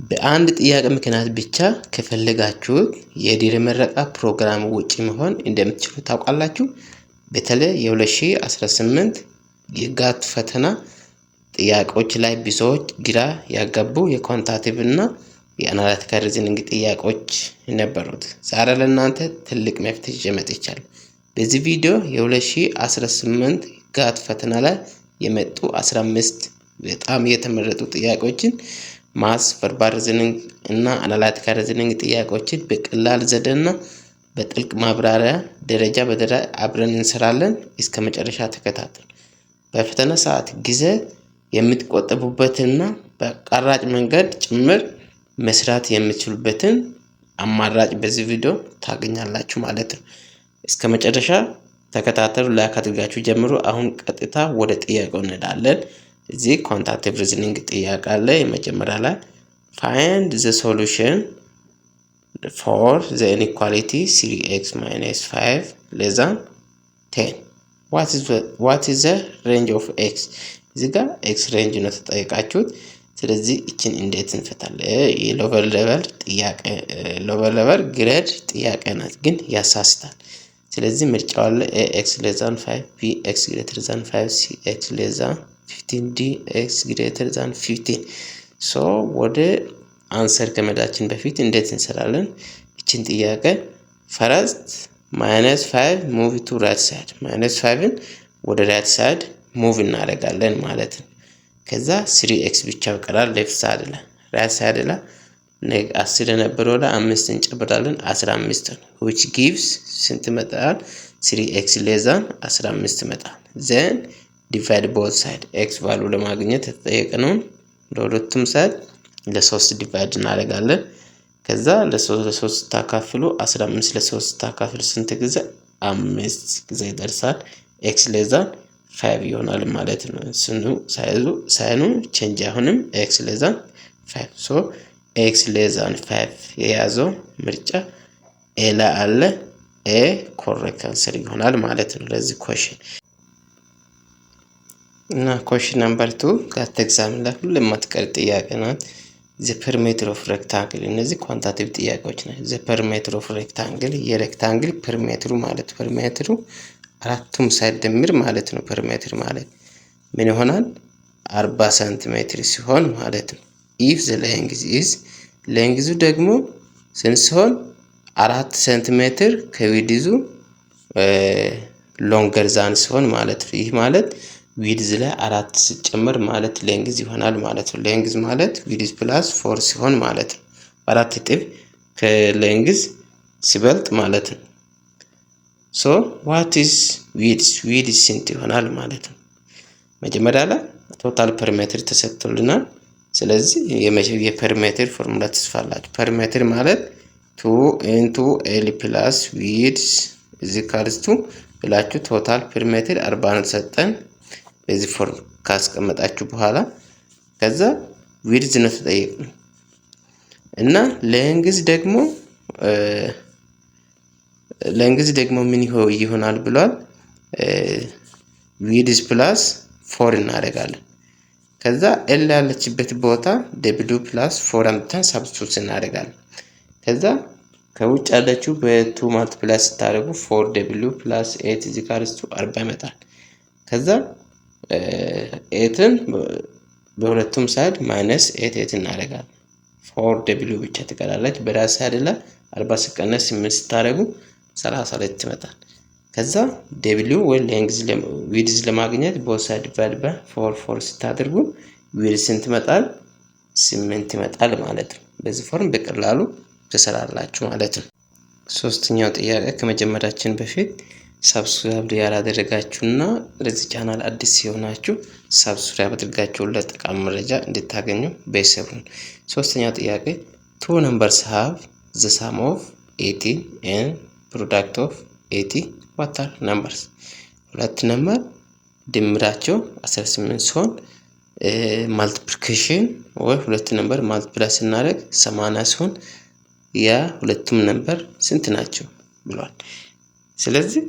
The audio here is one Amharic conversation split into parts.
በአንድ ጥያቄ ምክንያት ብቻ ከፈለጋችሁ የድህረ ምረቃ ፕሮግራም ውጪ መሆን እንደምትችሉ ታውቃላችሁ። በተለይ የ2018 የጋት ፈተና ጥያቄዎች ላይ ብዙዎች ግራ ያጋቡ የኳንታቲቭ እና የአናሊቲካል ሪዝኒንግ ጥያቄዎች ነበሩት። ዛሬ ለእናንተ ትልቅ መፍትሄ ይዤ መጥቻለሁ። በዚህ ቪዲዮ የ2018 ጋት ፈተና ላይ የመጡ 15 በጣም የተመረጡ ጥያቄዎችን ማስ ቨርባል ሪዝኒንግ እና አናሊቲካል ሪዝኒንግ ጥያቄዎችን በቀላል ዘዴና በጥልቅ ማብራሪያ ደረጃ በደረጃ አብረን እንሰራለን። እስከ መጨረሻ ተከታተሉ። በፈተና ሰዓት ጊዜ የምትቆጥቡበትና በአቋራጭ መንገድ ጭምር መስራት የምትችሉበትን አማራጭ በዚህ ቪዲዮ ታገኛላችሁ ማለት ነው። እስከ መጨረሻ ተከታተሉ። ላይክ አድርጋችሁ ጀምሩ። አሁን ቀጥታ ወደ ጥያቄው እንሄዳለን። እዚህ ኳንታቲቭ ሪዝኒንግ ጥያቄ አለ። የመጀመሪያ ላይ find the solution for the inequality 3x minus 5 less than 10. What is the range of x? እዚህ ጋር x range ነው ተጠይቃችሁት። ስለዚህ እቺን እንዴት እንፈታለን? የሎቨር ሌቨል ጥያቄ ሎቨር ሌቨል ግሬድ ጥያቄ ናት፣ ግን ያሳስታል። ስለዚህ ምርጫው አለ x less than 5 b x greater than 5 c x less than 15 d x greater than 15. ሶ ወደ አንሰር ከመዳችን በፊት እንዴት እንሰራለን? እቺን ጥያቄ ፈርስት -5 ሙቭ ቱ ራይት ሳይድ -5ን ወደ ራይት ሳይድ ሙቭ እናደርጋለን ማለት ነው። ከዛ 3x ብቻ ይቀራል ሌፍት ሳይድ ላይ። ራይት ሳይድ ላይ 10 የነበረው ላይ 5 እንጨምራለን 15 ነው። which gives ስንት መጣል? 3x less than 15 መጣል። then divide both side x ቫልዩ ለማግኘት ተጠየቀነው ለሁለቱም ሳይድ ለ3 ዲቫይድ እናደርጋለን። ከዛ ለ3 ታካፍሉ 15 ለ3 ታካፍሉ ስንት ጊዜ? 5 ጊዜ ይደርሳል። x less than 5 ይሆናል ማለት ነው። ሳይኑ ቼንጅ አሁንም x less than 5 ሶ x less than 5 የያዘው ምርጫ ኤ ላይ አለ። ኤ ኮሬክት አንሰር ይሆናል ማለት ነው ለዚህ ኮሽን። እና ኮሽን ነምበር 2 ጋት ኤግዛምን ላይ ሁሉ የማትቀር ጥያቄ ናት። the perimeter of rectangle እነዚህ ኳንታቲቭ ጥያቄዎች ናቸው። the perimeter of rectangle የሬክታንግል ፐሪሜትሩ ማለት ፐሪሜትሩ አራቱም ሳይድ ድምር ማለት ነው። ፐሪሜትር ማለት ምን ይሆናል? 40 ሴንቲሜትር ሲሆን ማለት ነው። if the length is ሌንግዙ ደግሞ ስንት ሲሆን 4 ሴንቲሜትር ከዊድዙ ሎንገር ዛን ሲሆን ማለት ነው። ይህ ማለት ዊድዝ ላይ 4 ሲጨመር ማለት ሌንግዝ ይሆናል ማለት ነው። ሌንግዝ ማለት ዊድዝ ፕላስ 4 ሲሆን ማለት ነው። 4 እጥፍ ከሌንግዝ ሲበልጥ ማለት ነው። ሶ what is width? width ስንት ይሆናል ማለት ነው። መጀመሪያ ላይ ቶታል ፐሪሜትር ተሰጥቶልናል። ስለዚህ የፐሪሜትር ፎርሙላ ትጽፋላችሁ። ፐሪሜትር ማለት 2 into l plus width is equals to ብላችሁ ቶታል ፐሪሜትር 40 ነው ተሰጠን። በዚህ ፎርም ካስቀመጣችሁ በኋላ ከዛ ዊድዝ ነው ተጠየቅን እና ሌንግዝ ደግሞ ምን ይሆናል ብሏል? ዊድዝ ፕላስ 4 እናደርጋለን። ከዛ ኤል ያለችበት ቦታ w ፕላስ 4 አምጥተን ሳብስቲቱት እናደርጋለን። ከዛ ከውጭ ያለችው በ2 ማልቲፕላይ ስታደርጉ 4w ፕላስ 8 is equals to 40 ይመጣል። ከዛ 8ን በሁለቱም ሳይድ -8 እናደርጋለን። 4w ብቻ ትቀራለች። በራስ ሳይድ ላይ 40 ሲቀነስ 8 ስታደርጉ 32 ይመጣል። ከዛ w ወይ ሌንግዝ ዊድዝ ለማግኘት ቦth ሳይድ ዲቫይድ ባይ 4 ስታደርጉ ዊድዝ ስንት ይመጣል? 8 ይመጣል ማለት ነው። በዚህ ፎርም በቀላሉ ትሰራላችሁ ማለት ነው። ሶስተኛው ጥያቄ ከመጀመራችን በፊት ሰብስክራይብ ያላደረጋችሁና ለዚህ ቻናል አዲስ የሆናችሁ ሰብስክራይብ አድርጋችሁ ለጠቃሚ መረጃ እንድታገኙ ቤተሰብ ሁኑ። ሶስተኛው ጥያቄ two numbers have the sum of 80 and product of 80 what are numbers? ሁለት ነምበር ድምራቸው 18 ሲሆን ማልቲፕሊኬሽን ወይ ሁለት ነምበር ማልቲፕላይ ስናደርግ 80 ሲሆን ያ ሁለቱም ነምበር ስንት ናቸው ብሏል። ስለዚህ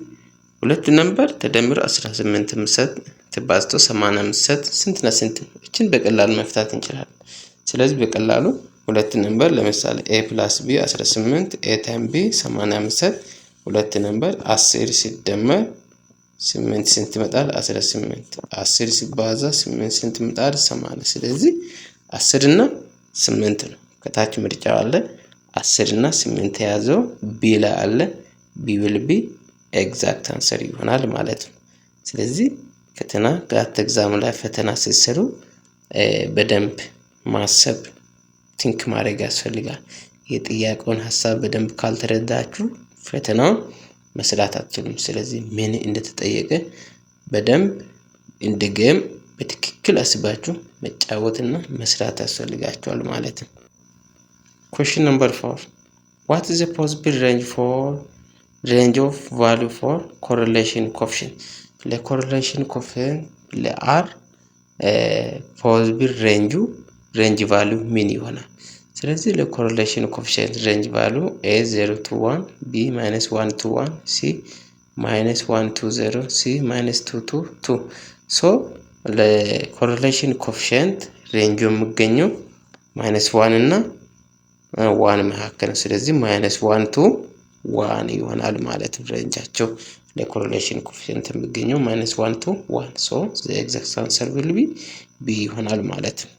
ሁለት ነምበር ተደምሮ 18 ምሰጥ ተባዝቶ 80 ምሰጥ ስንት ነው? እችን በቀላሉ መፍታት እንችላለን። ስለዚህ በቀላሉ ሁለት ነምበር ለምሳሌ a + b 18 a ታይም b 85 ሁለት ነምበር 10 ሲደመር 8 ስንት ይመጣል? 18 10 ሲባዛ 8 ስንት ይመጣል? 80። ስለዚህ 10 እና 8 ነው። ከታች ምርጫው አለ 10 እና 8 የያዘው ቢ ላይ አለ። ቢ will be ኤግዛክት አንሰር ይሆናል ማለት ነው። ስለዚህ ፈተና ጋት ኤግዛም ላይ ፈተና ሲሰሩ በደንብ ማሰብ ቲንክ ማድረግ ያስፈልጋል። የጥያቄውን ሐሳብ በደንብ ካልተረዳችሁ ፈተናውን መስራት አትችሉም። ስለዚህ ምን እንደተጠየቀ በደንብ እንደ ጌም በትክክል አስባችሁ መጫወትና መስራት ያስፈልጋችኋል ማለት ነው። Question number 4. What is the possible range of value for correlation coefficient? ለኮሪሌሽን ኮኤፊሽንት ለአር ፖሲብል ሬንጅ ቫልዩ ምን ይሆናል? ስለዚህ ለኮሪሌሽን ኮኤፊሽንት ሬንጅ ቫልዩ a 0 to 1 b -1 to 1 c -1 to 0 c -2 to 2 ሶ ለኮሪሌሽን ኮኤፊሽንት ሬንጁ የሚገኘው -1 እና 1 መካከል ነው። ስለዚህ -1 to 1 ይሆናል ማለት ነው። ሬንጃቸው ለኮሪሌሽን ኮኤፊሽንት የሚገኘው -1 to 1 ሶ the exact answer will be b ይሆናል ማለት ነው።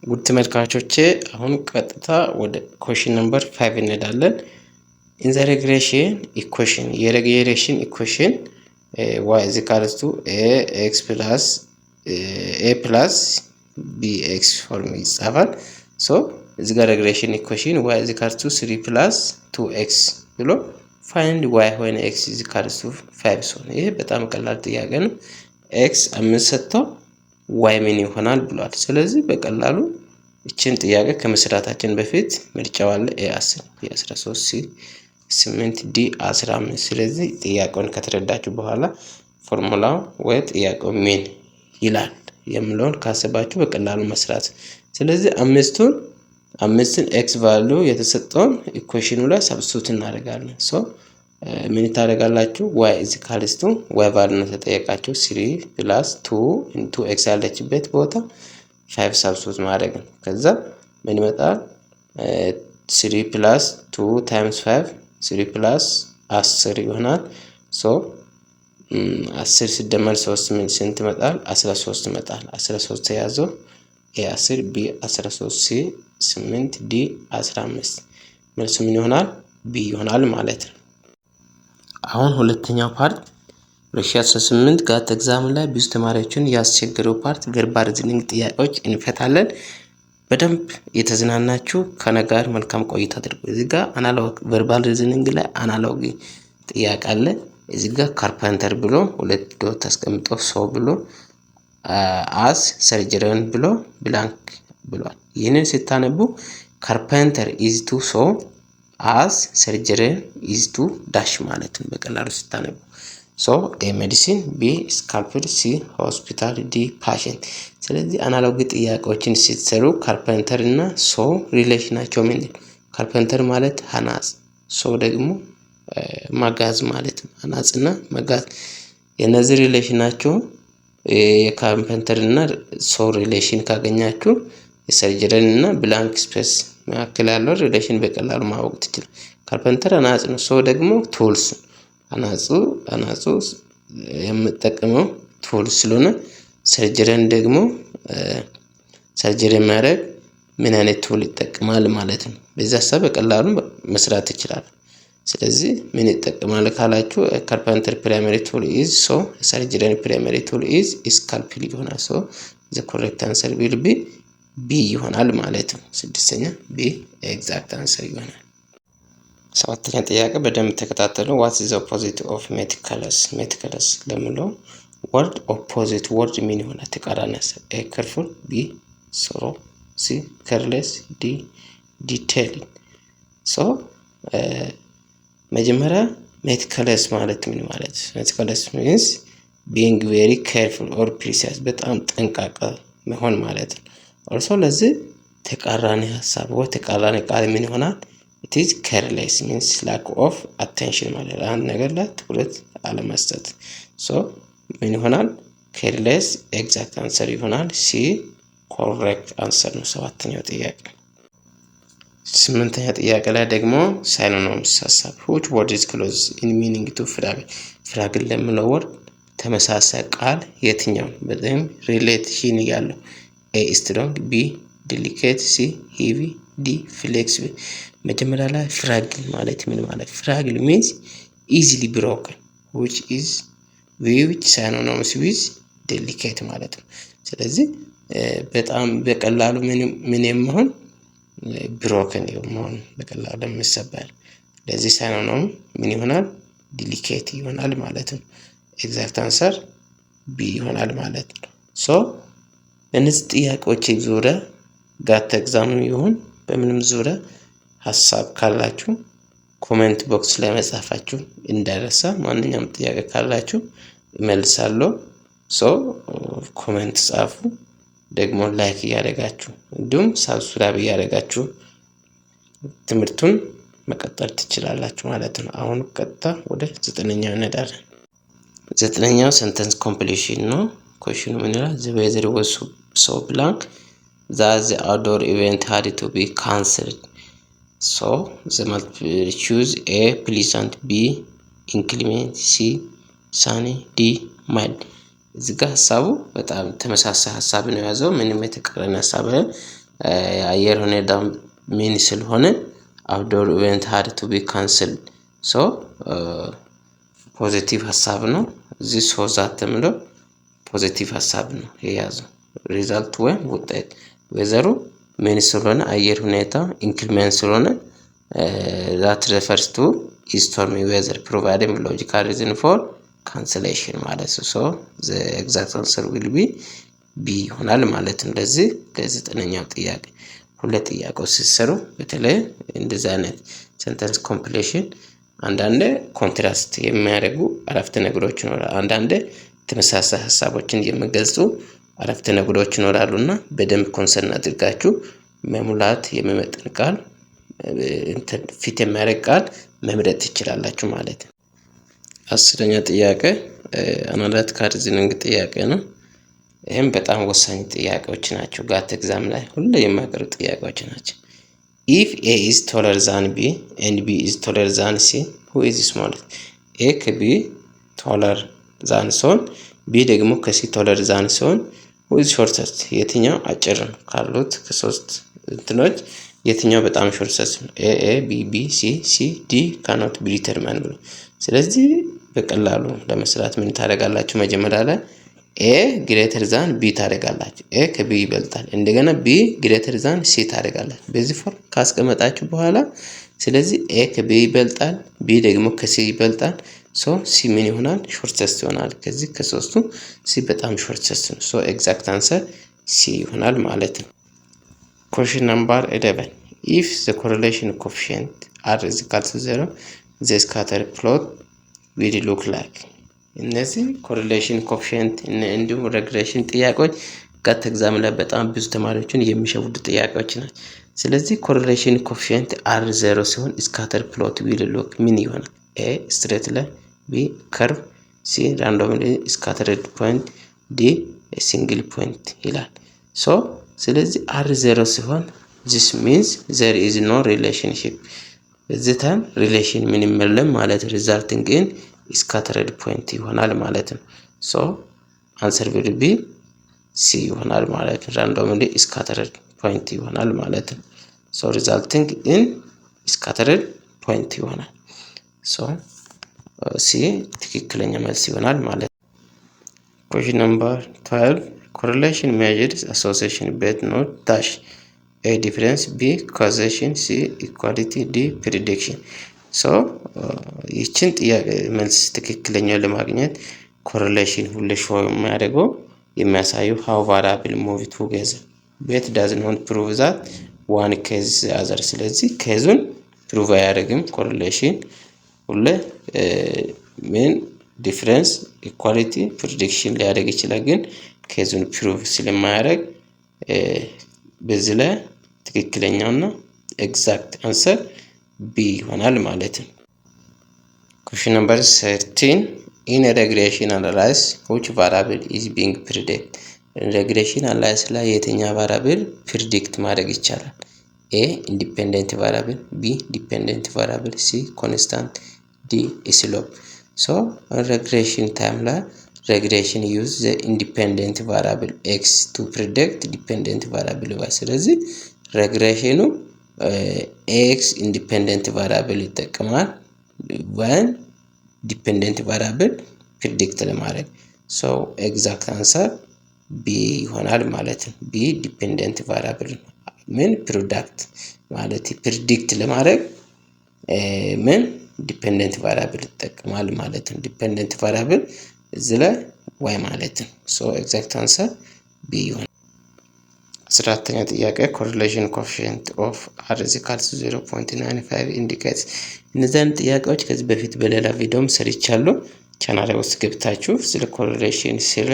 ውድ ተመልካቾቼ አሁን ቀጥታ ወደ question number 5 እንሄዳለን። in the regression equation የሬግሬሽን ኢኩዌሽን y is equal to ax plus a plus bx ፎርም ይጻፋል። ሶ እዚህ ጋር ሬግሬሽን ኢኩዌሽን y is equal to 3 plus 2x ብሎ find y when x is equal to 5 ሶ ይሄ በጣም ቀላል ጥያቄ ነው። x 5 ሰጥተው y ምን ይሆናል ብሏል። ስለዚህ በቀላሉ እቺን ጥያቄ ከመስራታችን በፊት ምርጫው አለ a10 b13 c8 d15። ስለዚህ ጥያቄውን ከተረዳችሁ በኋላ ፎርሙላው ወይ ጥያቄው ምን ይላል የሚለውን ካሰባችሁ በቀላሉ መስራት። ስለዚህ አምስትን x ቫልዩ የተሰጠውን ኢኩዌሽኑ ላይ ሰብስቲቱት እናደርጋለን። ሶ ምን ታደርጋላችሁ? y is equals to y ቫልዩ ነው ተጠየቃችሁ 3 plus 2 into x ያለችበት ቦታ 5 ሰብስቲቱት ማድረግ ነው። ከዛ ምን ይመጣል? 3 plus 2 times 5 3 plus 10 ይሆናል። ሶ 10 ሲደመር 3 ምን ስንት ይመጣል? 13 ይመጣል። 13 ተያዘው a10 b13 c8 d15 መልሱ ምን ይሆናል? b ይሆናል ማለት ነው። አሁን ሁለተኛው ፓርት 2018 ጋት ኤግዛም ላይ ብዙ ተማሪዎችን ያስቸገረው ፓርት ቨርባል ሪዝኒንግ ጥያቄዎች እንፈታለን። በደንብ የተዝናናችሁ ከነጋር መልካም ቆይታ አድርጉ። እዚህ ጋር አናሎግ ቨርባል ሪዝኒንግ ላይ አናሎግ ጥያቄ አለ። እዚህ ጋር ካርፔንተር ብሎ ሁለት ዶት አስቀምጦ ሶ ብሎ አስ ሰርጀሪን ብሎ ብላንክ ብሏል። ይህንን ስታነቡ ካርፔንተር ኢዝ ቱ ሶ አስ ሰርጀሪን ኢዝ ቱ ዳሽ ማለት ነው። በቀላሉ ስታነቡ ሶ ኤ ሜዲሲን ቢ ስካልፕል ሲ ሆስፒታል ዲ ፓሽንት። ስለዚህ አናሎግ ጥያቄዎችን ሲሰሩ ካርፔንተር እና ሶ ሪሌሽናቸው ምንድነው? ካርፔንተር ማለት ሐናጽ፣ ሶ ደግሞ መጋዝ ማለት ነው። ሐናጽና መጋዝ የነዚህ ሪሌሽናቸው የካርፔንተር እና ሶ ሪሌሽን ካገኛችሁ የሰርጀሪን እና ብላንክ ስፔስ መካከል ያለው ሪሌሽን በቀላሉ ማወቅ ትችላላችሁ። ካርፔንተር ሐናጽ ነው። ሶ ደግሞ ቱልስ አናጹ የምጠቀመው ቱል ስለሆነ ሰርጀሪን ደግሞ ሰርጀሪ ማድረግ ምን አይነት ቱል ይጠቀማል ማለት ነው። በዛ ሐሳብ በቀላሉ መስራት ይችላል። ስለዚህ ምን ይጠቀማል ካላችሁ ካርፔንተር ፕራይመሪ ቱል ኢዝ ሶ ሰርጀሪን ፕራይመሪ ቱል ኢዝ ስካልፕል ይሆናል። ሶ ዘ ኮሬክት አንሰር ዊል ቢ ቢ ይሆናል ማለት ነው። ስድስተኛ ቢ ኤግዛክት አንሰር ይሆናል። ሰባተኛ ጥያቄ በደንብ ተከታተሉ። what is the opposite of meticulous? meticulous ለምለው word opposite word ምን ይሆናል? ተቃራኒ ሐሳብ a careful b thorough c careless d detailing። ሶ መጀመሪያ meticulous ማለት ምን ማለት? meticulous means being very careful or precise በጣም ጠንቃቃ መሆን ማለት ነው። also ለዚህ ተቃራኒ ሐሳብ ወይ ተቃራኒ ቃል ምን ይሆናል? it is careless means lack of attention ማለት ነው። አንድ ነገር ላይ ትኩረት አለመስጠት። ሶ ምን ይሆናል? careless exact answer ይሆናል። c correct answer ነው። ሰባተኛው ጥያቄ ስምንተኛ ጥያቄ ላይ ደግሞ ሳይኖኒምስ ሀሳብ which word is close in meaning to ፍራግል ፍራግል ለሚለው ወርድ ተመሳሳይ ቃል የትኛው በጣም ሪሌሽን ያለው ኤ ስትሮንግ፣ ቢ ዲሊኬት፣ ሲ ሄቪ፣ ዲ ፍሌክሲብል። መጀመሪያ ላይ ፍራግል ማለት ምን ማለት? ፍራግል means easily broken which is which synonymous with delicate ማለት ነው። ስለዚህ በጣም በቀላሉ ምን የመሆን ብሮከን የመሆን በቀላሉ የሚሰበር ለዚህ ሳይኖኒም ምን ይሆናል? ዲሊኬት ይሆናል ማለት ነው። ኤግዛክት አንሰር ቢ ይሆናል ማለት ነው። ሶ በእነዚህ ጥያቄዎች ዙሪያ ጋት ኤግዛም ይሁን በምንም ዙሪያ ሀሳብ ካላችሁ ኮሜንት ቦክስ ላይ መጻፋችሁ እንዳይረሳ። ማንኛውም ጥያቄ ካላችሁ እመልሳለሁ። ሶ ኮሜንት ጻፉ። ደግሞ ላይክ እያደረጋችሁ እንዲሁም ሳብስክራይብ እያደረጋችሁ ትምህርቱን መቀጠል ትችላላችሁ ማለት ነው። አሁን ቀጥታ ወደ 9ኛው እንሄዳለን። 9ኛው ሰንተንስ ኮምፕሊሽን ነው። ኩዌሽኑ ምን ይላል? the weather was so blank that the outdoor event had to be cancelled. So the multiple choose A pleasant, B inclement, C sunny, D mild። እዚህ ጋር ሀሳቡ በጣም ተመሳሳይ ሀሳብ ነው ያዘው። ምንም የተቀረነ ሀሳብ አየር ሁኔታ ምን ስለሆነ outdoor event had to be cancelled። so ፖዚቲቭ ሀሳብ ነው። እዚህ ሶ ዛት ተምለው ፖዚቲቭ ሀሳብ ነው የያዘው። ሪዛልት ወይ ውጤት ወዘሩ ምን ስለሆነ አየር ሁኔታ ኢንክሪመንት ስለሆነ that refers to stormy weather providing logical reason for cancellation ማለት ነው። so the exact answer will be B ይሆናል ማለት ነው። ለዚህ ለ9ኛው ጥያቄ ሁለት ጥያቄዎች ሲሰሩ በተለይ እንደዛ አይነት ሰንተንስ ኮምፕሊሽን አንዳንዴ ኮንትራስት የሚያደርጉ አረፍተ ነገሮች ይኖራሉ። አንዳንዴ ተመሳሳይ ሀሳቦችን የሚገልጹ አረፍተ ነገሮች ይኖራሉና በደንብ ኮንሰርን አድርጋችሁ መሙላት የሚመጥን ቃል ፊት የሚያደርግ ቃል መምረጥ ትችላላችሁ ማለት ነው። 10ኛ ጥያቄ አናሊቲካል ሪዝኒንግ ጥያቄ ነው። ይህም በጣም ወሳኝ ጥያቄዎች ናቸው። ጋት ኤግዛም ላይ ሁሉ የማቀርቡ ጥያቄዎች ናቸው። if A is taller than B and B is taller than C who is smallest? A ከB taller than ሲሆን B ደግሞ ከC taller than ሲሆን who is shortest? የትኛው አጭር ነው ካሉት ከሶስት እንትኖች የትኛው በጣም shortest ነው? A B B C C D cannot be determined ብሎ ስለዚህ በቀላሉ ለመስራት ምን ታደርጋላችሁ? መጀመሪያ ላይ A greater than B ታደርጋላችሁ። A ከB ይበልጣል። እንደገና B greater than C ታደርጋላችሁ። በዚህ ፎርም ካስቀመጣችሁ በኋላ ስለዚህ A ከB ይበልጣል፣ B ደግሞ ከC ይበልጣል። ሶ C ምን ይሆናል? shortest ይሆናል። ከዚህ ከሶስቱ C በጣም shortest ነው። ሶ ኤግዛክት አንሰር C ይሆናል ማለት ነው። question number 11 if the correlation coefficient r is equal to 0 the scatter plot will look like። እነዚህ ኮሪሌሽን ኮኤፊሺየንት እንዲሁም ሬግሬሽን ጥያቄዎች ጋት ኤግዛም ላይ በጣም ብዙ ተማሪዎችን የሚሸውዱ ጥያቄዎች ናቸው። ስለዚህ ኮሪሌሽን ኮኤፊሺየንት r 0 ሲሆን ስካተር ፕሎት ዊል ሉክ ምን ይሆናል? A ስትሬት ላይን፣ B ከርቭ፣ C ራንዶምሊ ስካተርድ ፖይንት፣ D ሲንግል ፖይንት ይላል። ሶ ስለዚህ r 0 ሲሆን this means there is no relationship። በዚህ ታይም ሪሌሽን ምን የለም ማለት ሪዛልቲንግ ኢን ስካተርድ ፖይንት ይሆናል ማለት ነው። ሶ አንሰር ዊል ቢ ሲ ይሆናል ማለት ነው። ራንዶምሊ ስካተርድ ፖይንት ይሆናል ማለት ነው። ሶ ሪዛልቲንግ ኢን ስካተርድ ፖይንት ይሆናል። ሶ ሲ ትክክለኛ መልስ ይሆናል ማለት ነው። question number 12 correlation measures association but not dash A difference, B causation, C equality, D prediction። ሶ ይህችን ጥያቄ መልስ ትክክለኛ ለማግኘት ኮሪሌሽን ሁሌ ሾው የሚያደርገው የሚያሳየው how variable move together but does not prove that one case other። ስለዚህ ኬዙን ፕሩቭ አያደርግም። ኮሪሌሽን ሁሌ ምን ዲፍረንስ ኢኳሊቲ ፕሬዲክሽን ሊያደርግ ይችላል፣ ግን ኬዙን ፕሩቭ ስለማያደርግ በዚህ ላይ ትክክለኛውና ኤግዛክት አንሰር ቢ ይሆናል ማለት ነው። question number 13 in a regression analysis which variable is being predicted? regression analysis ላይ የትኛው variable predict ማድረግ ይቻላል? A independent variable, B dependent variable, C constant, D slope. So regression time la regression use the independent variable x to predict dependent variable y። ስለዚህ regression x independent variable ይጠቀማል when dependent variable predict ለማድረግ። so exact answer B ይሆናል ማለት ነው። B dependent variable ምን ፕሮዳክት ማለት predict ለማድረግ ምን ዲፔንደንት ቫሪያብል ይጠቀማል ማለት ነው። ዲፔንደንት ቫሪያብል እዚህ ላይ y ማለት ነው። ሶ ኤግዛክት አንሰር B ይሆናል። 14ኛ ጥያቄ ኮሪሌሽን ኮኤፊሺየንት ኦፍ r is equal to 0.95 ኢንዲኬትስ። እነዚህን ጥያቄዎች ከዚህ በፊት በሌላ ቪዲዮም ሰርቻለሁ። ቻናሌ ውስጥ ገብታችሁ ስለ ኮሪሌሽን ስለ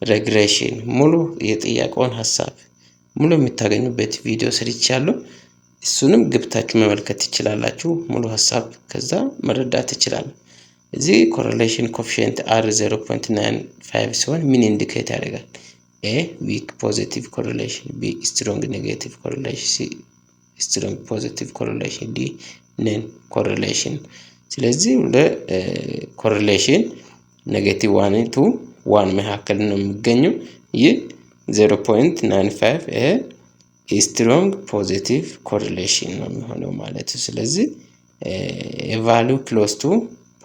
ሬግሬሽን ሙሉ የጥያቄውን ሐሳብ ሙሉ የምታገኙበት ቪዲዮ ሰርቻለሁ። እሱንም ገብታችሁ መመልከት ትችላላችሁ። ሙሉ ሐሳብ ከዛ መረዳት ትችላላችሁ። እዚህ ኮሪሌሽን ኮኤፊሺየንት r 0.95 ሲሆን ምን ኢንዲኬት ያደርጋል? A weak positive correlation, B strong negative correlation, C strong positive correlation, D non correlation። ስለዚህ ለኮሪሌሽን ኔጌቲቭ 1 to 1 መካከል ነው የሚገኘው። ይህ 0.95 ስትሮንግ ፖዚቲቭ ኮሪሌሽን ነው የሚሆነው ማለት ነው። ስለዚህ ቫልዩ ክሎዝ ቱ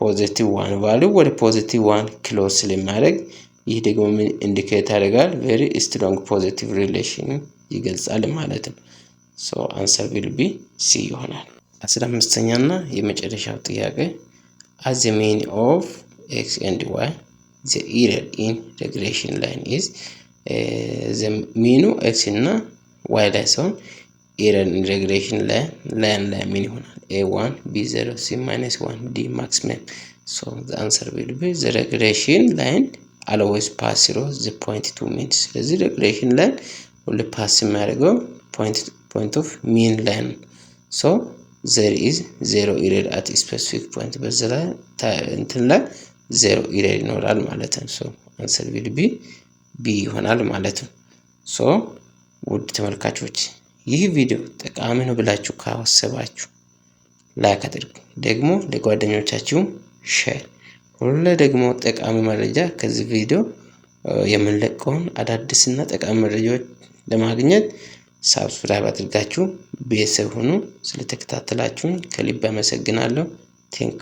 ፖዚቲቭ 1 ቫልዩ ወደ ፖዚቲቭ 1 ክሎዝ ስለሚያደርግ ይህ ደግሞ ምን ኢንዲኬት ያደርጋል? ቬሪ ስትሮንግ ፖዚቲቭ ሪሌሽን ይገልጻል ማለት ነው። ሶ አንሰር ዊል ቢ ሲ ይሆናል። 15ኛ እና የመጨረሻው ጥያቄ as the mean of x and y the error in regression line is the mean x እና y ላይ ሲሆን ኤረር ኢን ሬግሬሽን ላይን ላይ ምን ይሆናል? a1 b0 c-1 d maximum። so the answer will be the regression line always pass through the point to mean። ስለዚህ regression line ሁሉ ፓስ የሚያደርገው point of mean line። so there is zero error at specific point። በዛ ላይ እንትን ላይ zero error ይኖራል ማለት ነው። so answer will be b ይሆናል ማለት ነው። so ውድ ተመልካቾች ይህ ቪዲዮ ጠቃሚ ነው ብላችሁ ካሰባችሁ ላይክ አድርጉ፣ ደግሞ ለጓደኞቻችሁ ሼር። ሁሉ ደግሞ ጠቃሚ መረጃ ከዚህ ቪዲዮ የምንለቀውን አዳዲስና ጠቃሚ መረጃዎች ለማግኘት ሳብስክራይብ አድርጋችሁ ቤተሰብ ሁኑ። ስለተከታተላችሁኝ ከልብ አመሰግናለሁ። ቴንክ